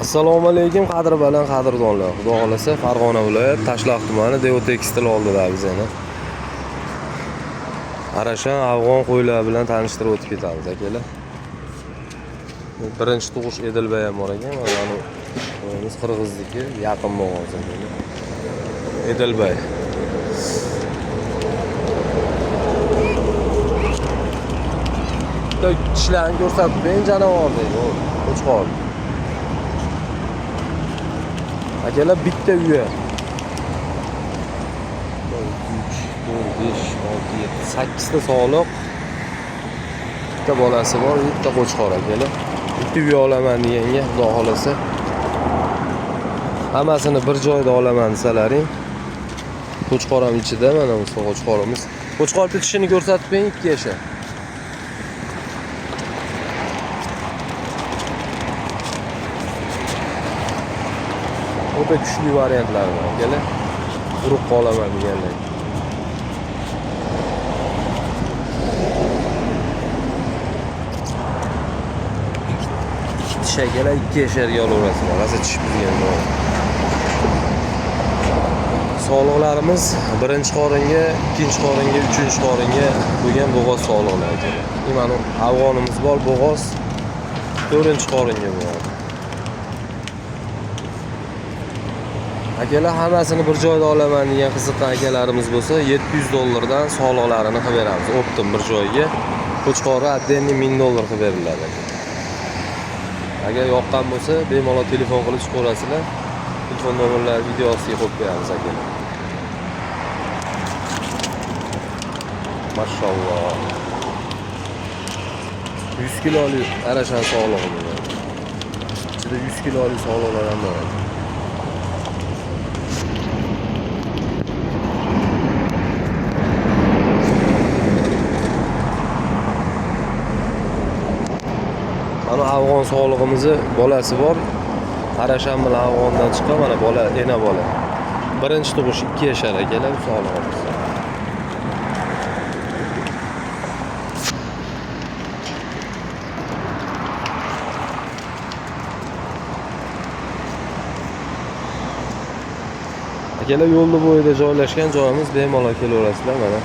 Assalomu alaykum qadrbaland qadrdonlar. Xudo xolasa Farg'ona viloyat Tashloq tumani Devo Tekstil oldida bizani. Arashan afg'on qo'ylar bilan tanishtirib o'tib ketamiz akalar. Birinchi tug'ish Edilbay ham bor ekan. Mana biz qirg'izniki yaqin bo'lgan akalar. Edilbay. Tishlarni ko'rsatib bering jonivor deydi. Qo'chqor. Akalar bitta uya. 8 ta soliq. Bitta bolasi bor, bitta qo'chqor akalar. Bitta uya olaman deganga xudo xolasa. Hammasini bir joyda olaman desalaring. Qo'chqor ham ichida, mana bu qo'chqorimiz. Qo'chqor tishini ko'rsatib bering 2 yashar. O'ta kuchli variantlar bor akalar. Urib qolaman deganlar. Tish akalar 2 yasharga olaverasizlar. Rosa tish buzgan bor. Soliqlarimiz birinchi qoringa, ikkinchi qoringa, uchinchi qoringa bo'lgan bo'g'oz soliqlar akalar. Mana afg'onimiz bor, bo'g'oz 4-chi qoringa bo'ladi. Akalar hammasini bir joyda olaman degan qiziqqan akalarimiz bo'lsa, $700 soliqlarini qilib beramiz. Optim bir joyga. Qo'chqori atdenni $1000 qilib beriladi. Agar yoqqan bo'lsa, bemalol telefon qilib chiqarasizlar. Telefon nomerlari videosiga qo'yib qo'yamiz akalar. Mashalloh. 100 kilolik arashan soliqi bo'ladi. Ichida 100 kilolik soliqlar ham bor. Mana afg'on soliqimizni bolasi bor. Qarasham bilan afg'ondan chiqqan mana bola, ena bola. Birinchi tug'ish 2 yashar akalar soliqimiz. Akalar yo'lda bo'yida joylashgan joyimiz bemalol kelaverasizlar mana.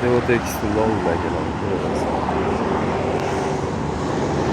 Devo Tekstil oldida akalar.